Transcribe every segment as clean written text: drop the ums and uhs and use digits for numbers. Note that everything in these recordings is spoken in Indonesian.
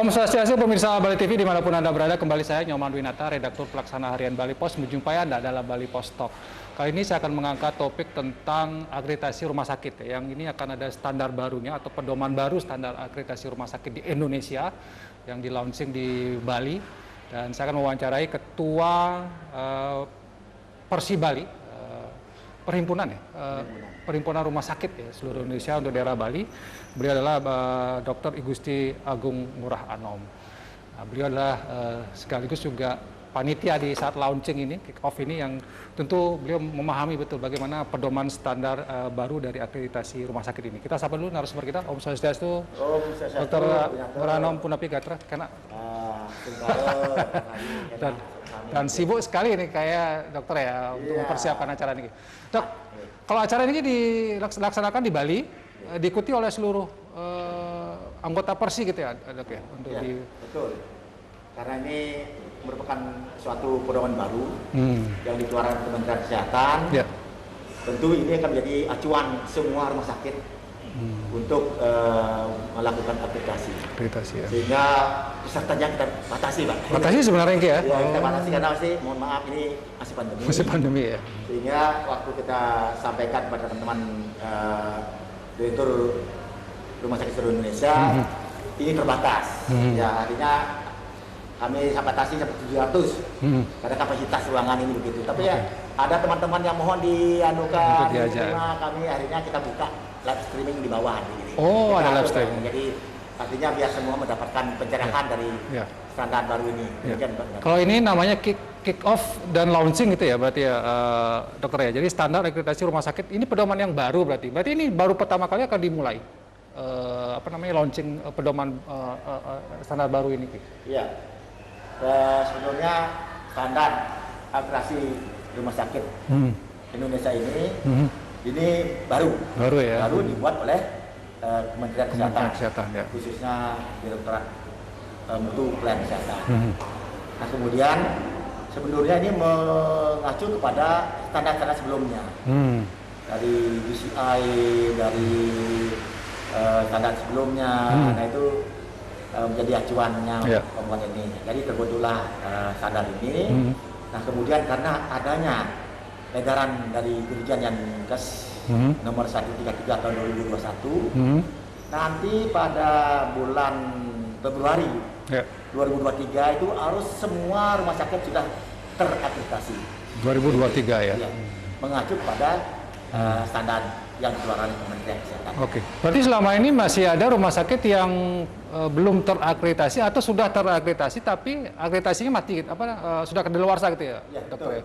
Om Swastiastu, pemirsa Bali TV dimanapun Anda berada, kembali saya Nyoman Winata, redaktur pelaksana harian Bali Pos, menjumpai Anda dalam Bali Pos Talk. Kali ini saya akan mengangkat topik tentang akreditasi rumah sakit. Yang ini akan ada standar barunya atau pedoman baru standar akreditasi rumah sakit di Indonesia yang di-launching di Bali. Dan saya akan mewawancarai Ketua Persi Bali, Perhimpunan Perhimpunan Rumah Sakit ya, seluruh Indonesia untuk daerah Bali. Beliau adalah Dr. I Gusti Agung Ngurah Anom. Nah, beliau adalah sekaligus juga panitia di saat launching ini, kick off ini, yang tentu beliau memahami betul bagaimana pedoman standar baru dari akreditasi rumah sakit ini. Kita sapa dulu narasumber kita, Om Swastiastu, Dr. Ngurah Anom Punapi Gatra, karena dan sibuk sekali ini kayak dokter ya untuk mempersiapkan acara ini. Dok, kalau acara ini dilaksanakan di Bali, diikuti oleh seluruh anggota Persi gitu ya, dok ya? Untuk betul. Karena ini merupakan suatu pedoman baru yang dikeluarkan Kementerian Kesehatan. Ya. Tentu ini akan menjadi acuan semua rumah sakit untuk melakukan akreditasi. Ya. Sehingga pesertanya kita batasi, Pak. Batasi sebenarnya ya? Ya, kita batasi karena masih, mohon maaf, ini masih pandemi. Masih pandemi ya. Sehingga waktu kita sampaikan kepada teman-teman Direktur Rumah Sakit Seluruh Indonesia, ini terbatas. Ya, artinya kami batasi sampai 700 karena kapasitas ruangan ini begitu. Tapi ya ada teman-teman yang mohon dianukan di rumah kami, akhirnya kita buka live streaming di bawah. Oh, kita ada live streaming. Jadi artinya biar semua mendapatkan pencerahan dari standar baru ini. Kalau ini namanya kick off dan launching gitu ya, berarti ya dokter ya. Jadi standar akreditasi rumah sakit ini pedoman yang baru berarti. Berarti ini baru pertama kali akan dimulai launching pedoman standar baru ini. Iya. Sebetulnya standar akreditasi rumah sakit Indonesia ini baru ya. Baru dibuat oleh Kementerian Kesehatan ya. Khususnya Direktorat Mutu Pelayanan Kesehatan. Nah, kemudian sebenarnya ini mengacu kepada standar-standar sebelumnya dari BCI, dari standar sebelumnya. Nah, itu menjadi acuannya omongan ini. Jadi terbentuklah standar ini. Nah, kemudian karena adanya edaran dari Dirjen Yankes nomor 133 tahun 2021, nanti pada bulan Februari 2023 itu harus semua rumah sakit sudah terakreditasi. 2023 ya? Mengacu pada standar yang dikeluarkan Kementerian Kesehatan. Oke. Berarti selama ini masih ada rumah sakit yang belum terakreditasi atau sudah terakreditasi tapi akreditasinya mati, sudah kedaluarsa gitu ya, dokter ya?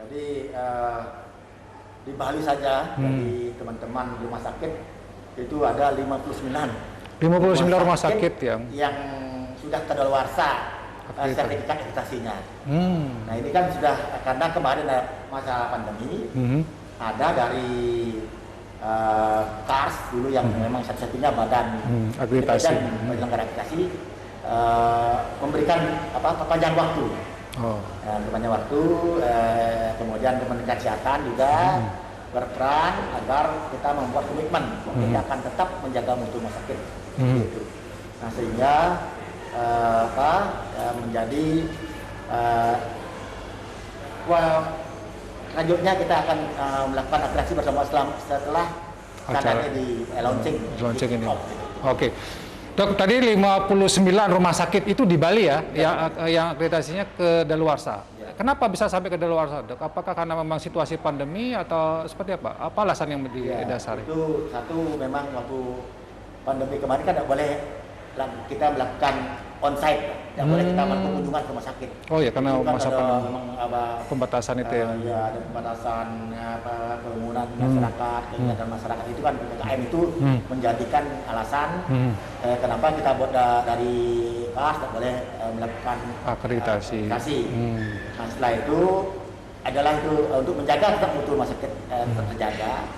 Jadi di Bali saja dari teman-teman rumah sakit itu ada 59 rumah sakit yang sudah kedaluarsa sertifikat akreditasinya. Nah, ini kan sudah karena kemarin masa pandemi ada dari KARS dulu yang memang satu-satunya badan akreditasi penyelenggara akreditasi memberikan perpanjangan waktu. Perpanjangan waktu, kemudian Kementerian Kesehatan juga berperan agar kita membuat komitmen kita akan tetap menjaga mutu rumah sakit. Gitu. Nah, sehingga menjadi selanjutnya kita akan melakukan akreditasi bersama setelah standarnya di launching ini. Oke. Dok, tadi 59 rumah sakit itu di Bali ya, yang akreditasinya kedaluarsa. Kenapa bisa sampai kedaluarsa, Dok? Apakah karena memang situasi pandemi atau seperti apa? Apa alasan yang didasari? Itu satu, memang waktu pandemi kemarin kan tidak boleh kita melakukan on-site, tidak boleh kita melakukan kunjungan ke rumah sakit. Oh ya, karena kan masa pembatasan itu ya. Iya, ada pembatasan kerumunan masyarakat, kegiatan masyarakat itu kan PPKM itu menjadikan alasan kenapa kita buat dari KAS tidak boleh melakukan akreditasi. Nah, setelah itu adalah itu untuk menjaga tetap mutu rumah sakit terjaga.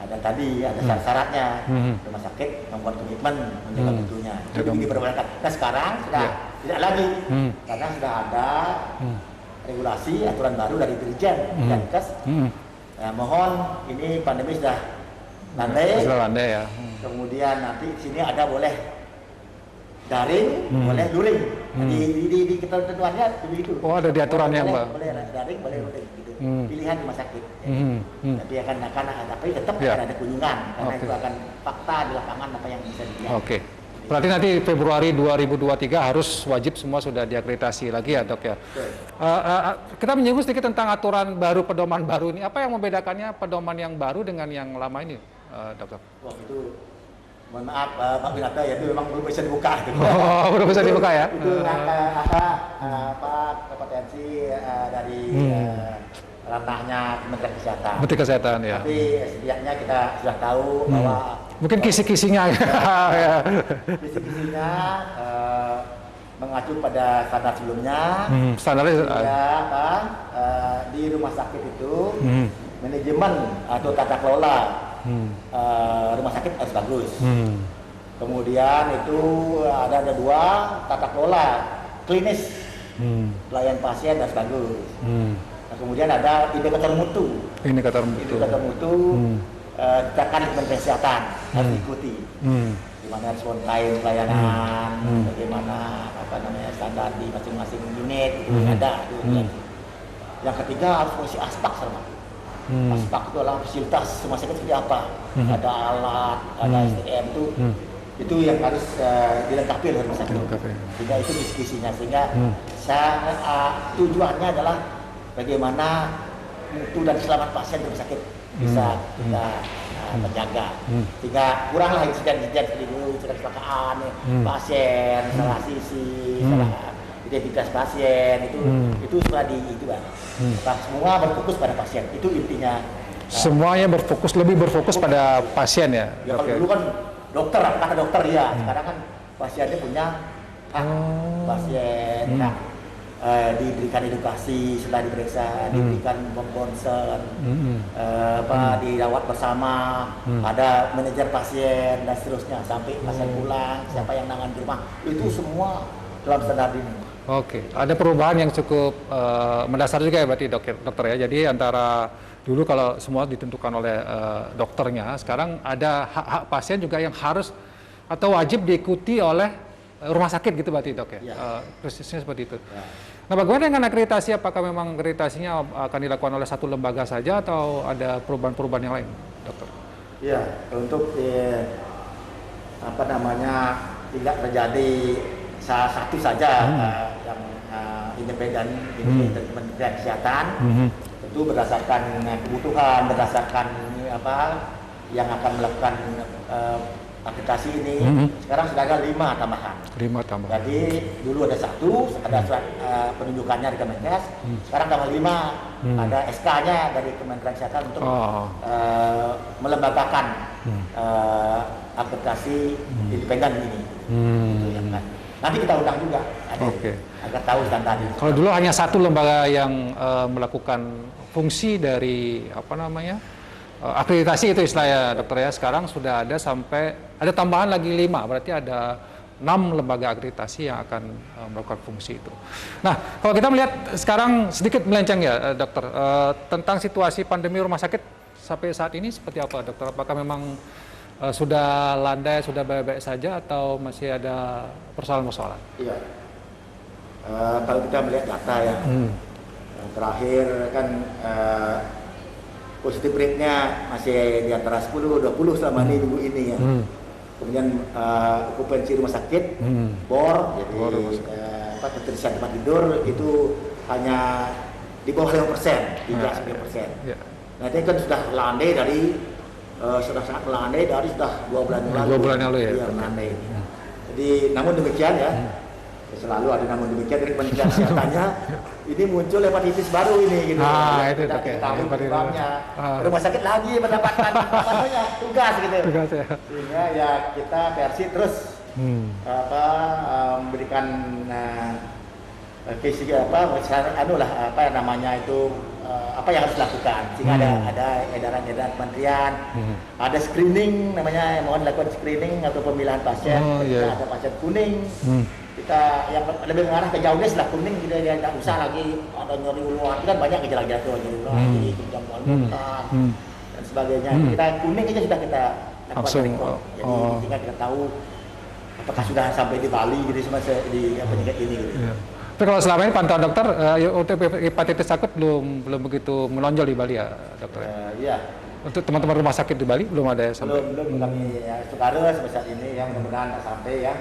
Dan tadi ada syarat-syaratnya, rumah sakit membuat komitmen menjaga mutunya. Jadi diperbolehkan. Nah, sekarang sudah tidak lagi, karena sudah ada regulasi aturan baru dari Dirjen Yankes. Mohon ini pandemi sudah landai. Sudah landai ya. Kemudian nanti di sini ada boleh daring, boleh luring. Di ketentuannya begitu. Oh, ada di aturannya, boleh, Mbak. Boleh daring, boleh luring gitu. Pilihan rumah sakit. Tapi tapi tetap akan ada kunjungan karena itu akan fakta di lapangan apa yang bisa dilihat. Oke. Berarti nanti Februari 2023 harus wajib semua sudah diakreditasi lagi ya, Dok ya. Kita menyinggung sedikit tentang aturan baru, pedoman baru ini. Apa yang membedakannya pedoman yang baru dengan yang lama ini, Dokter? Wah, itu mohon maaf Pak Winata ya, itu memang belum bisa dibuka gitu. Oh, belum bisa dibuka ya? Itu kompetensi dari ranahnya Kementerian Kesehatan. Menteri Kesehatan ya. Tapi setidaknya kita sudah tahu bahwa mungkin kisi-kisinya ya. Kisi-kisinya mengacu pada standar sebelumnya. Standarnya di rumah sakit itu manajemen atau tata kelola rumah sakit harus bagus. Kemudian itu ada dua, tata kelola klinis pelayan pasien harus bagus. Nah, kemudian ada indikator mutu. Indikator mutu. Indikator mutu tekan Kementerian Kesehatan harus diikuti. Di mana respon time pelayanan, bagaimana standar di masing-masing unit itu ada. Yang ketiga harus fungsi aspek sama. Aspek itu adalah fasilitas rumah sakit seperti apa. Ada alat, ada SDM itu yang harus dilengkapi oleh rumah sakit. Sehingga itu diskusinya, sehingga tujuannya adalah bagaimana mutu dan selamat pasien rumah sakit bisa kita terjaga, sehingga kuranglah insiden-insiden seperti dulu, insiden kecelakaan pasien, salah sisi, salah identitas pasien itu sudah semua berfokus pada pasien, itu intinya. Semuanya lebih berfokus pada pasien ya. Ya kalau dulu kan dokter, kata dokter ya, sekarang kan pasiennya punya hak pasien. Diberikan edukasi setelah diperiksa, diberikan konsen, dirawat bersama, ada manajer pasien dan seterusnya sampai pasien pulang, siapa yang nangan di rumah, itu semua dalam standar ini. Oke, ada perubahan yang cukup mendasar juga ya berarti dokter ya. Jadi antara dulu kalau semua ditentukan oleh dokternya, sekarang ada hak-hak pasien juga yang harus atau wajib diikuti oleh rumah sakit gitu berarti dok ya? Persisnya seperti itu. Ya. Nah bagaimana dengan akreditasi? Apakah memang akreditasinya akan dilakukan oleh satu lembaga saja atau ada perubahan-perubahan yang lain, dokter? Iya, untuk tidak terjadi salah satu saja yang independen ini dari Kementerian Kesehatan, tentu berdasarkan kebutuhan, berdasarkan yang akan melakukan akreditasi ini, sekarang sudah ada 5 tambahan. 5 tambahan. Jadi dulu ada 1, ada surat penunjukannya di Kemenkes, sekarang tambah 5, ada SK-nya dari Kementerian Kesehatan untuk melembagakan akreditasi independen ini. Nanti kita undang juga, agar tahu standar ini. Kalau dulu hanya 1 lembaga yang melakukan fungsi dari akreditasi itu istilahnya dokter ya, sekarang sudah ada ada tambahan lagi 5, berarti ada 6 lembaga akreditasi yang akan melakukan fungsi itu. Nah, kalau kita melihat sekarang sedikit melenceng ya dokter, tentang situasi pandemi rumah sakit sampai saat ini seperti apa dokter? Apakah memang sudah landai, sudah baik-baik saja atau masih ada persoalan-persoalan? Iya, kalau kita melihat data ya, terakhir kan positif rate-nya masih di antara 10-20 selama minggu ini ya. Kemudian okupansi rumah sakit, BOR, jadi keterisian tempat tidur itu hanya di bawah 5%, 3-9%. Nah itu kan sudah landai dari sudah sangat melandai dari sudah 2 bulan yang lalu. 2 bulan lalu ya. Melandai. Jadi namun demikian ya, selalu ada namun demikian dari Kementerian Kesehatannya ini muncul hepatitis baru ini gitu. Itu kita tahu penyebabnya. Rumah sakit lagi mendapatkan tugas gitu. Tugas ya. Sehingga ya kita versi terus memberikan apa yang harus dilakukan, sehingga ada edaran-edaran kementerian, ada screening namanya, mohon lakukan screening atau pemilihan pasien. Ada pasien kuning, kita yang lebih mengarah ke jaundice lah, kuning kita tidak usah lagi ada nyeri ulu hati, kan banyak gejala-gejala tuh, nyeri ulu hati, pinjam mual dan sebagainya. Kita kuning aja sudah kita lakukan record. Jadi tinggal kita tahu apakah sudah sampai di Bali gitu semasa di penyakit ini gitu. Iya. Tapi kalau selama ini pantauan dokter untuk hepatitis akut belum begitu menonjol di Bali ya dokter? Iya. Untuk teman-teman rumah sakit di Bali belum ada ya sampai? Belum kami ya, Sukaro sebesar ini yang mudah-mudahan tak sampai ya.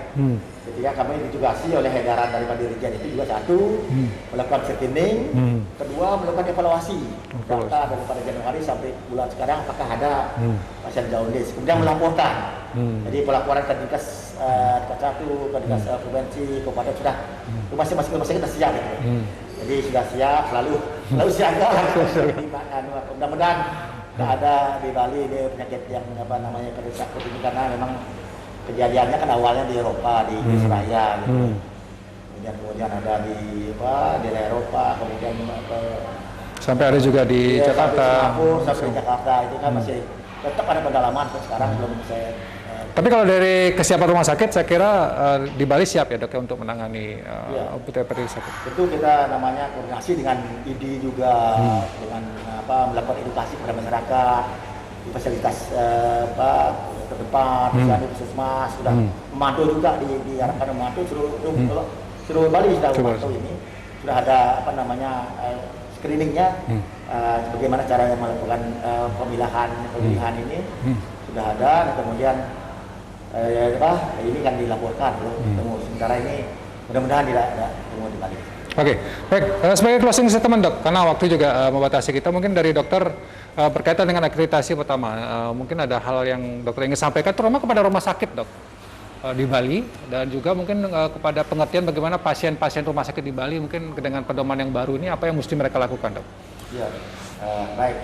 Ketika kami ditugasi oleh edaran daripada Dirjen itu juga satu melakukan screening, kedua melakukan evaluasi data daripada Januari sampai bulan sekarang apakah ada pasien jaundice, kemudian melaporkan. Jadi pelaporan ke Dinkes satu, ke Dinkes provinsi, kabupaten sudah masing-masing rumah sakit sudah siap gitu. Jadi sudah siap, selalu siaga lah. Mudah-mudahan tidak ada di Bali ini penyakit yang hepatitis akut ini karena memang kejadiannya kan awalnya di Eropa, di Israel gitu. Kemudian ada di Eropa, kemudian sampai ada juga di Jakarta. Sampai di Jakarta itu kan masih tetap ada pendalaman sekarang belum saya. Tapi kalau dari kesiapan rumah sakit, saya kira di Bali siap ya dok ya untuk menangani hepatitis akut. Tentu kita namanya koordinasi dengan ID juga dengan melakukan edukasi kepada masyarakat di fasilitas terdepan, di puskesmas sudah memantau juga diarahkan memantau seluruh Bali sudah memantau ini sudah ada screeningnya bagaimana caranya melakukan pemilihan ini sudah ada dan kemudian ini kan dilaporkan temu sementara ini mudah-mudahan tidak ada temu di Bali. Oke, baik. Sebagai closing statement dok, karena waktu juga membatasi kita, mungkin dari dokter berkaitan dengan akreditasi pertama, mungkin ada hal yang dokter ingin sampaikan, terutama kepada rumah sakit dok di Bali, dan juga mungkin kepada pengertian bagaimana pasien-pasien rumah sakit di Bali, mungkin dengan pedoman yang baru ini, apa yang mesti mereka lakukan dok? Iya, baik.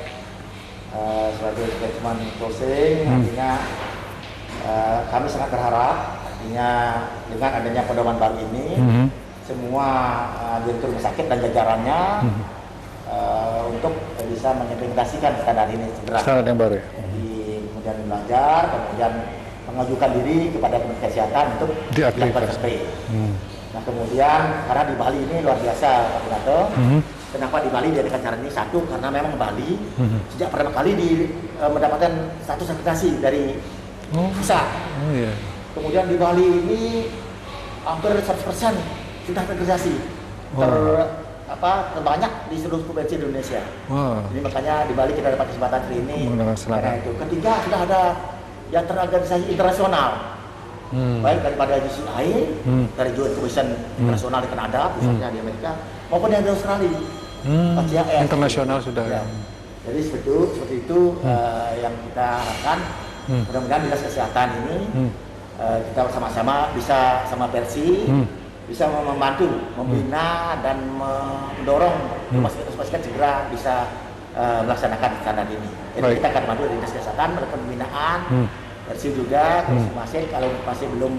Sebagai statement closing, artinya kami sangat berharap, artinya dengan adanya pedoman baru ini, semua direktur rumah sakit dan jajarannya untuk bisa mengimplementasikan standar ini segera. Standar yang baru ya? Jadi kemudian belajar, kemudian mengajukan diri kepada Kementerian Kesehatan untuk dilakukan survei. Nah kemudian karena di Bali ini luar biasa Pak Binato. Kenapa di Bali diadakan cara ini? Satu karena memang Bali sejak pertama kali mendapatkan status akreditasi dari pusat. Kemudian di Bali ini hampir 100% sudah terakreditasi terbanyak di seluruh provinsi Indonesia. Jadi makanya di Bali kita dapat kesempatan hari ini. Karena itu. Ketiga sudah ada yang terakreditasi internasional, baik daripada GCI, dari Joint Commission internasional di Kanada, misalnya di Amerika, maupun yang di Australia. Internasional sudah. Ya. Jadi seperti itu yang kita harapkan. Mudah-mudahan dinas kesehatan ini kita bersama-sama bisa sama Persi. Bisa membantu, membina dan mendorong rumah sakit segera bisa melaksanakan standar ini. Jadi kita akan bantu dari Dinas Kesehatan melakukan pembinaan, versi juga masing kalau masih belum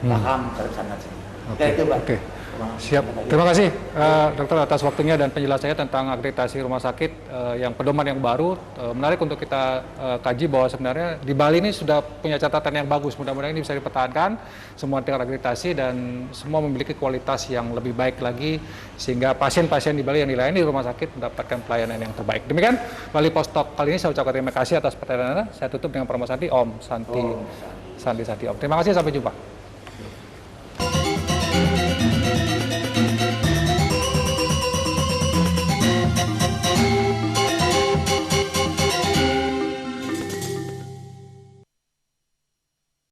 paham terhadap standar ini. Oke, itu Pak. Oke. Siap. Terima kasih dokter atas waktunya dan penjelasannya tentang akreditasi rumah sakit yang pedoman yang baru. Menarik untuk kita kaji bahwa sebenarnya di Bali ini sudah punya catatan yang bagus. Mudah-mudahan ini bisa dipertahankan semua tingkat akreditasi dan semua memiliki kualitas yang lebih baik lagi sehingga pasien-pasien di Bali yang dilayani di rumah sakit mendapatkan pelayanan yang terbaik. Demikian Bali Post Talk kali ini saya ucapkan terima kasih atas pertanyaannya. Saya tutup dengan promo Santi Om Santi Om. Terima kasih, sampai jumpa.